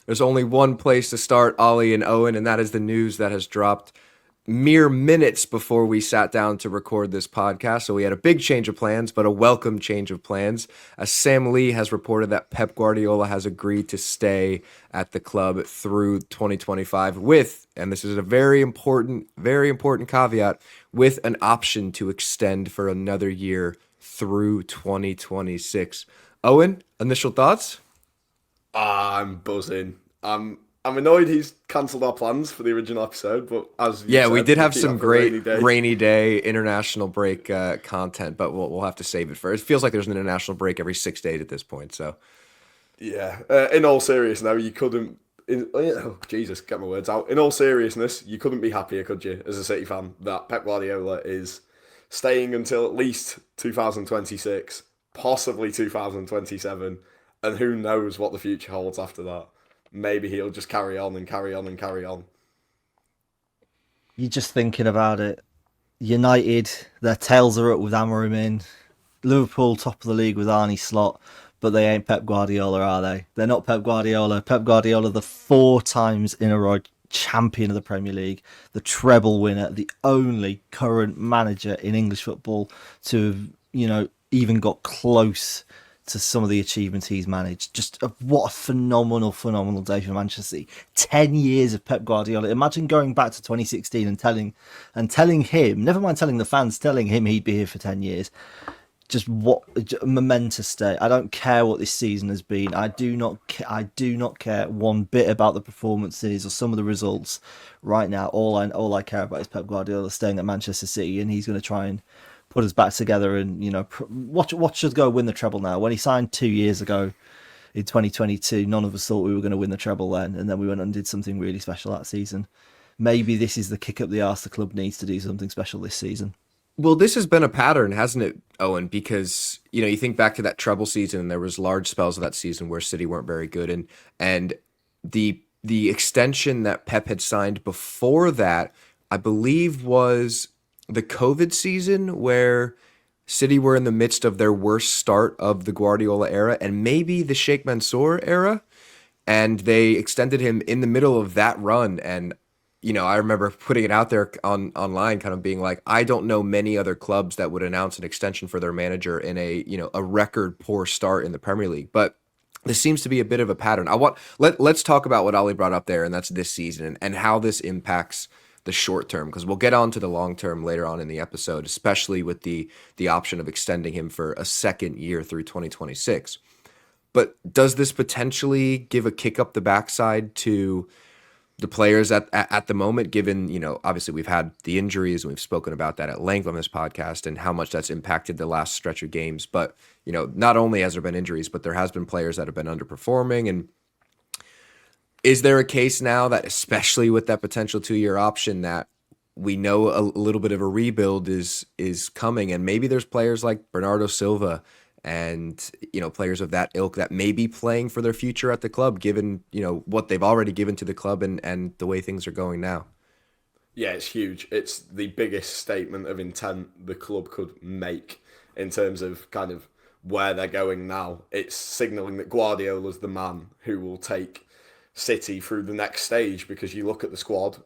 There's only one place to start, Ollie and Owen, and that is the news that has dropped mere minutes before we sat down to record this podcast. So we had a big change of plans, but a welcome change of plans. As Sam Lee has reported that Pep Guardiola has agreed to stay at the club through 2025 with, and this is a very important caveat, with an option to extend for another year through 2026. Owen, initial thoughts? I'm buzzing. I'm annoyed he's cancelled our plans for the original episode, but as you Yeah, we said, did we'll have keep some that for a great rainy day. rainy day international break content, but we'll have to save it for. It feels like there's an international break every 6 days at this point. So Yeah. In all seriousness, now you couldn't. Oh, Jesus, get my words out. In all seriousness, you couldn't be happier, could you, as a City fan, that Pep Guardiola is staying until at least 2026, possibly 2027, and who knows what the future holds after that. Maybe he'll just carry on and carry on and carry on. You're just thinking about it. United, their tails are up with Amorim in. Liverpool, top of the league with Arnie Slot, but they ain't Pep Guardiola, are they? They're not Pep Guardiola. Pep Guardiola, the 4 times in a row champion of the Premier League, the treble winner, the only current manager in English football to have, even got close to some of the achievements he's managed. What a phenomenal day for Manchester City. 10 years of Pep Guardiola. Imagine going back to 2016 and telling him, never mind telling the fans, telling him he'd be here for 10 years. Just what a momentous day. I don't care what this season has been. I do not care one bit about the performances or some of the results right now. All I care about is Pep Guardiola staying at Manchester City, and he's going to try and put us back together and watch us go win the treble now. When he signed 2 years ago in 2022, none of us thought we were going to win the treble then, and then we went and did something really special that season. Maybe this is the kick up the arse the club needs to do something special this season. well, this has been a pattern, hasn't it, Owen? Because you think back to that treble season, and there was large spells of that season where City weren't very good, and the extension that Pep had signed before that, I believe, was the COVID season where City were in the midst of their worst start of the Guardiola era, and maybe the Sheikh Mansour era, and they extended him in the middle of that run. And I remember putting it out there online, kind of being like, I don't know many other clubs that would announce an extension for their manager in a record poor start in the Premier League. But this seems to be a bit of a pattern. Let's talk about what Ali brought up there, and that's this season and how this impacts the short term, because we'll get on to the long term later on in the episode, especially with the option of extending him for a second year through 2026. But does this potentially give a kick up the backside to the players at the moment, given, obviously we've had the injuries and we've spoken about that at length on this podcast and how much that's impacted the last stretch of games. But, not only has there been injuries, but there has been players that have been underperforming. And is there a case now that, especially with that potential 2-year option, that we know a little bit of a rebuild is coming, and maybe there's players like Bernardo Silva and players of that ilk that may be playing for their future at the club, given what they've already given to the club and the way things are going now? Yeah, it's huge. It's the biggest statement of intent the club could make in terms of kind of where they're going now. It's signalling that Guardiola's the man who will take City through the next stage, because you look at the squad,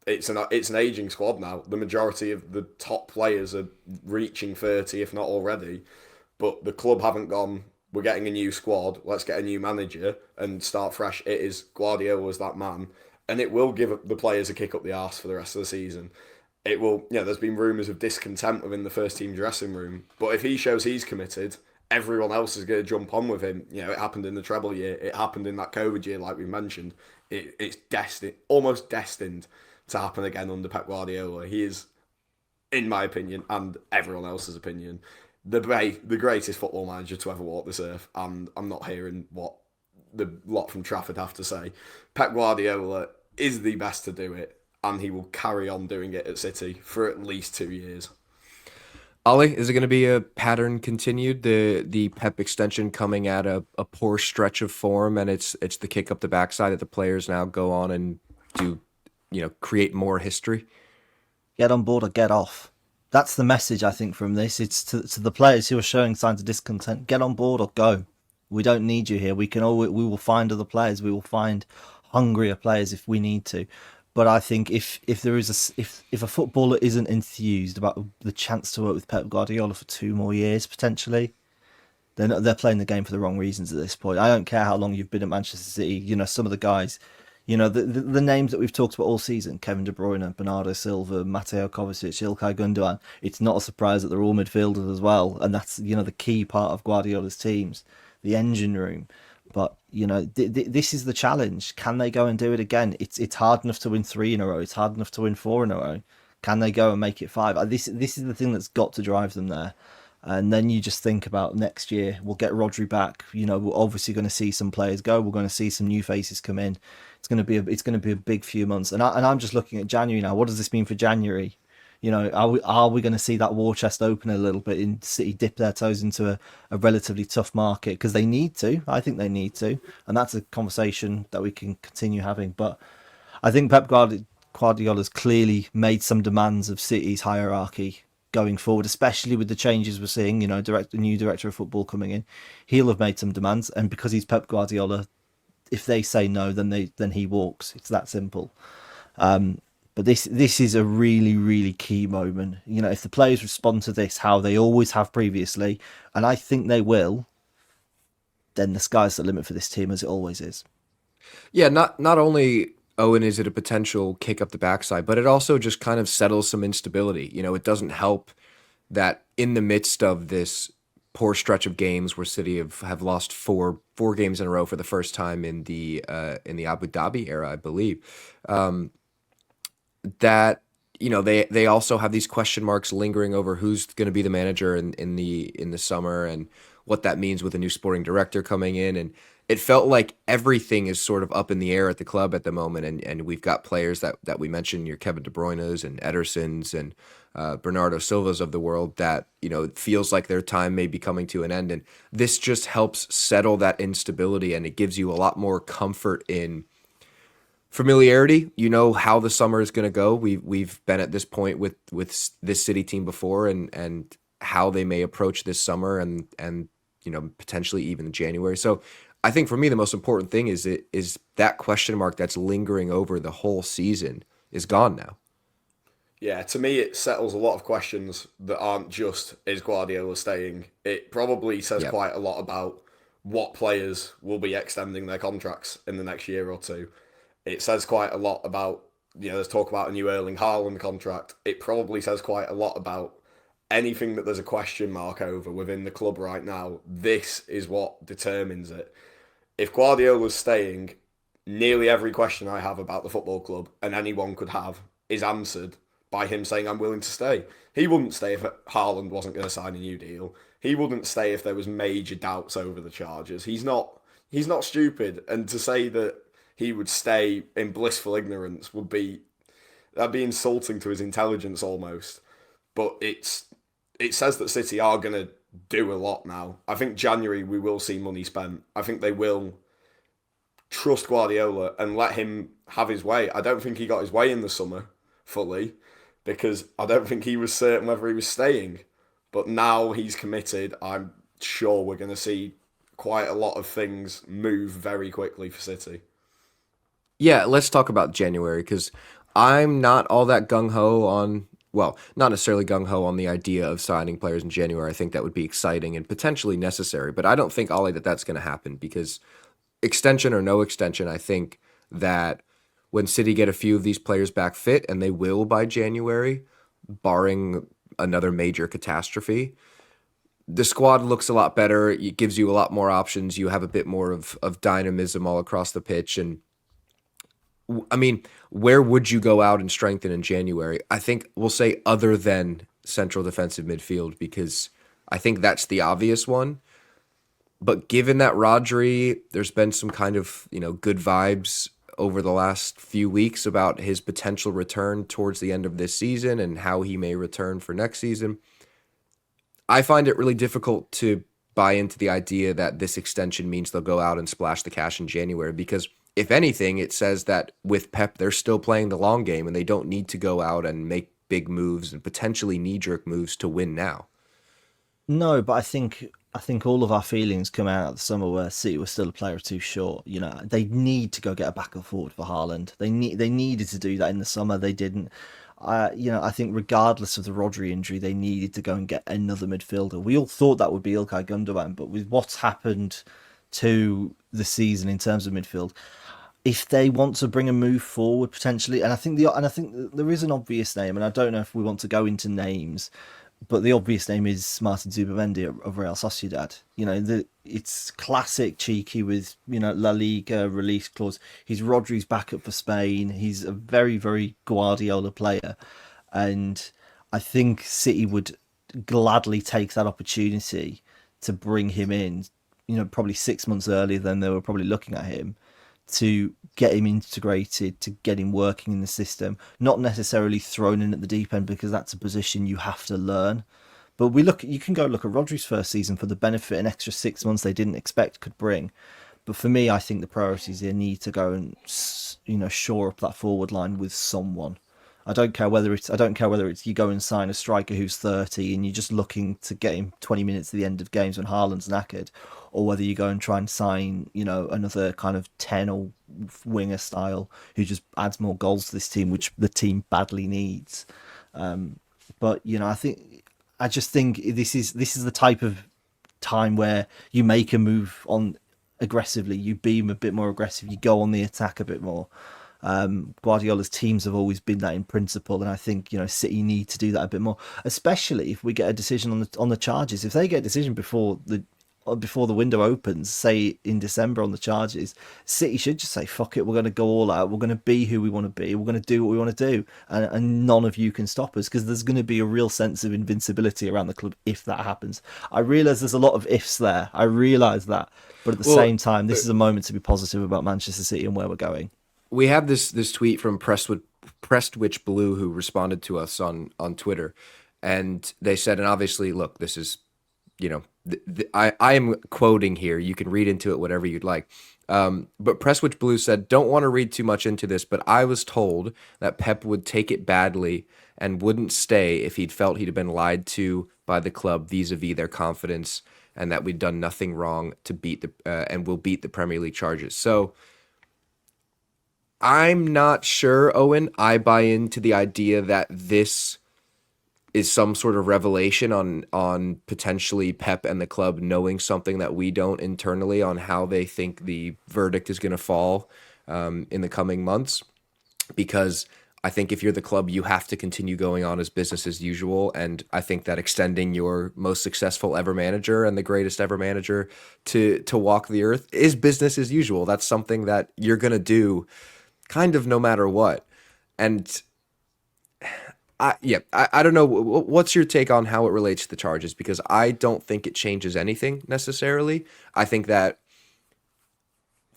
it's an aging squad now. The majority of the top players are reaching 30, if not already. But the club haven't gone, we're getting a new squad, let's get a new manager and start fresh. It is Guardiola as that man. And it will give the players a kick up the arse for the rest of the season. It will, there's been rumours of discontent within the first team dressing room. But if he shows he's committed, everyone else is going to jump on with him. It happened in the treble year. It happened in that COVID year, like we mentioned. It's destined, almost destined to happen again under Pep Guardiola. He is, in my opinion, and everyone else's opinion, the greatest football manager to ever walk this earth, and I'm not hearing what the lot from Trafford have to say. Pep Guardiola is the best to do it, and he will carry on doing it at City for at least 2 years. Ollie, is it going to be a pattern continued? The Pep extension coming at a poor stretch of form, and it's the kick up the backside that the players now go on and do, create more history? Get on board or get off. That's the message, I think, from this. It's to the players who are showing signs of discontent. Get on board or go. We don't need you here. We will find other players. We will find hungrier players if we need to. But I think if there is if a footballer isn't enthused about the chance to work with Pep Guardiola for 2 more years potentially, they're playing the game for the wrong reasons at this point. I don't care how long you've been at Manchester City. You know, some of the guys, you know, the names that we've talked about all season: Kevin De Bruyne, Bernardo Silva, Mateo Kovacic, Ilkay Gundogan. It's not a surprise that they're all midfielders as well, and that's, you know, the key part of Guardiola's teams, the engine room. But you know, this is the challenge. Can they go and do it again? It's hard enough to win 3 in a row. It's hard enough to win 4 in a row. Can they go and make it 5? This is the thing that's got to drive them there. And then you just think about next year. We'll get Rodri back. You know, we're obviously going to see some players go. We're going to see some new faces come in. It's going to be a big few months. And I'm just looking at January now. What does this mean for January? You know, are we going to see that war chest open a little bit and City dip their toes into a relatively tough market? Because they need to. I think they need to. And that's a conversation that we can continue having. But I think Guardiola's clearly made some demands of City's hierarchy going forward, especially with the changes we're seeing. You know, new director of football coming in. He'll have made some demands. And because he's Pep Guardiola, if they say no, then he walks. It's that simple. But this is a really, really key moment. You know, if the players respond to this how they always have previously, and I think they will, then the sky's the limit for this team, as it always is. Yeah, not only Owen is it a potential kick up the backside, but it also just kind of settles some instability. You know, it doesn't help that in the midst of this poor stretch of games where City have lost four games in a row for the first time in the Abu Dhabi era, I believe. That you know they also have these question marks lingering over who's going to be the manager in the summer and what that means with a new sporting director coming in, and it felt like everything is sort of up in the air at the club at the moment, and we've got players that we mentioned, your Kevin De Bruyne's and Ederson's and Bernardo Silva's of the world, that you know it feels like their time may be coming to an end, and this just helps settle that instability, and it gives you a lot more comfort in familiarity. You know how the summer is going to go. We've been at this point with this City team before, and how they may approach this summer, and you know potentially even January. So I think for me the most important thing is that question mark that's lingering over the whole season is gone now. Yeah, to me, it settles a lot of questions that aren't just, is Guardiola staying? It probably says Yeah. quite a lot about what players will be extending their contracts in the next year or two. It says quite a lot about, you know, there's talk about a new Erling Haaland contract. It probably says quite a lot about anything that there's a question mark over within the club right now. This is what determines it. If Guardiola's staying, nearly every question I have about the football club, and anyone could have, is answered by him saying, I'm willing to stay. He wouldn't stay if Haaland wasn't going to sign a new deal. He wouldn't stay if there was major doubts over the charges. He's not stupid. And to say that he would stay in blissful ignorance that'd be insulting to his intelligence almost. But it says that City are going to do a lot now. I think January we will see money spent. I think they will trust Guardiola and let him have his way. I don't think he got his way in the summer fully, because I don't think he was certain whether he was staying. But now he's committed. I'm sure we're going to see quite a lot of things move very quickly for City. Yeah, let's talk about January because I'm not all that gung ho on, well, not necessarily gung ho on the idea of signing players in January. I think that would be exciting and potentially necessary, but I don't think, Ollie, that that's going to happen because extension or no extension, I think that when City get a few of these players back fit, and they will by January, barring another major catastrophe, the squad looks a lot better. It gives you a lot more options. You have a bit more of dynamism all across the pitch, and I mean, where would you go out and strengthen in January? I think we'll say other than central defensive midfield, because I think that's the obvious one. But given that Rodri, there's been some kind of, good vibes over the last few weeks about his potential return towards the end of this season and how he may return for next season. I find it really difficult to buy into the idea that this extension means they'll go out and splash the cash in January, because if anything, it says that with Pep, they're still playing the long game and they don't need to go out and make big moves and potentially knee-jerk moves to win now. No, but I think I think all of our feelings come out of the summer where City were still a player or two short. You know, they need to go get a backup forward for Haaland. They needed to do that in the summer. They didn't. I think regardless of the Rodri injury, they needed to go and get another midfielder. We all thought that would be Ilkay Gundogan, but with what's happened to the season in terms of midfield, if they want to bring a move forward potentially, and I think there is an obvious name, and I don't know if we want to go into names, but the obvious name is Martin Zubimendi of Real Sociedad. You know, it's classic cheeky with, you know, La Liga release clause. He's Rodri's backup for Spain. He's a very, very Guardiola player. And I think City would gladly take that opportunity to bring him in, you know, probably 6 months earlier than they were probably looking at him, to get him integrated, to get him working in the system, not necessarily thrown in at the deep end because that's a position you have to learn. But you can go look at Rodri's first season for the benefit an extra 6 months they didn't expect could bring. But for me, I think the priorities here need to go and, you know, shore up that forward line with someone. I don't care whether it's you go and sign a striker who's 30 and you're just looking to get him 20 minutes at the end of games when Haaland's knackered, or whether you go and try and sign, you know, another kind of 10 or winger style who just adds more goals to this team, which the team badly needs. But you know, I just think this is the type of time where you make a move on aggressively, you beam a bit more aggressive, you go on the attack a bit more. Guardiola's teams have always been that in principle, and I think, you know, City need to do that a bit more, especially if we get a decision on the charges. If they get a decision before the window opens, say in December on the charges, City should just say, fuck it, we're going to go all out, we're going to be who we want to be, we're going to do what we want to do, and none of you can stop us, because there's going to be a real sense of invincibility around the club if that happens. I realise there's a lot of ifs there, I realise that, but at the same time, this is a moment to be positive about Manchester City and where we're going. We have this tweet from Prestwich Blue, who responded to us on Twitter, and they said, and obviously, look, this is, you know, I am quoting here. You can read into it whatever you'd like. But Prestwich Blue said, "Don't want to read too much into this, but I was told that Pep would take it badly and wouldn't stay if he'd felt he'd been lied to by the club vis-a-vis their confidence, and that we'd done nothing wrong to beat and will beat the Premier League charges." So I'm not sure, Owen. I buy into the idea that this is some sort of revelation on potentially Pep and the club knowing something that we don't internally on how they think the verdict is going to fall in the coming months. Because I think if you're the club, you have to continue going on as business as usual. And I think that extending your most successful ever manager and the greatest ever manager to walk the earth is business as usual. That's something that you're going to do kind of no matter what. And I don't know. What's your take on how it relates to the charges? Because I don't think it changes anything necessarily. I think that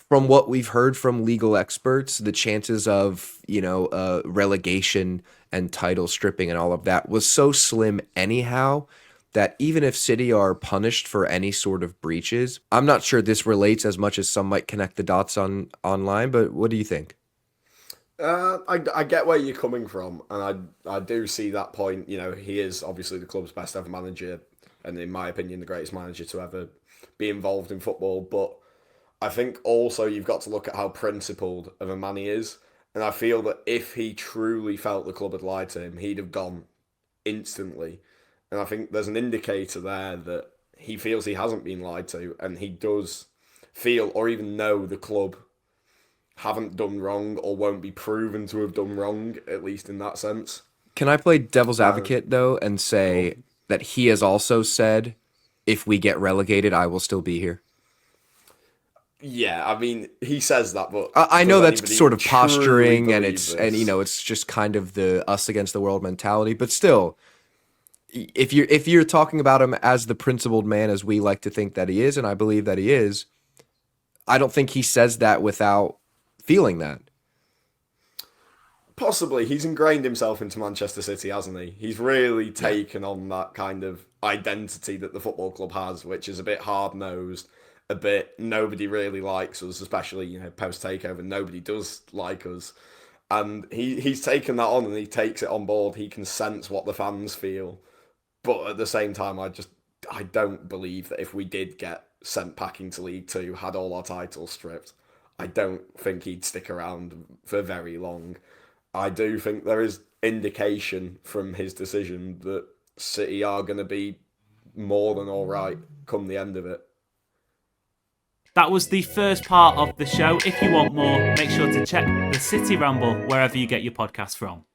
from what we've heard from legal experts, the chances of, you know, relegation and title stripping and all of that was so slim anyhow, that even if City are punished for any sort of breaches, I'm not sure this relates as much as some might connect the dots online. But what do you think? I get where you're coming from, and I do see that point. You know, he is obviously the club's best ever manager, and in my opinion, the greatest manager to ever be involved in football. But I think also you've got to look at how principled of a man he is, and I feel that if he truly felt the club had lied to him, he'd have gone instantly. And I think there's an indicator there that he feels he hasn't been lied to, and he does feel or even know the club haven't done wrong or won't be proven to have done wrong, at least in that sense. Can I play devil's advocate, though, and say that he has also said, if we get relegated, I will still be here? Yeah, I mean, he says that, but I know that's sort of posturing, and you know, it's just kind of the us against the world mentality. But still, if you're talking about him as the principled man, as we like to think that he is, and I believe that he is, I don't think he says that without feeling that. Possibly. He's ingrained himself into Manchester City, hasn't he? He's really taken on that kind of identity that the football club has, which is a bit hard-nosed, a bit nobody really likes us, especially, you know, post-takeover. Nobody does like us. And he's taken that on, and he takes it on board. He can sense what the fans feel. But at the same time, I don't believe that if we did get sent packing to League Two, had all our titles stripped, I don't think he'd stick around for very long. I do think there is indication from his decision that City are going to be more than all right come the end of it. That was the first part of the show. If you want more, make sure to check the City Ramble wherever you get your podcasts from.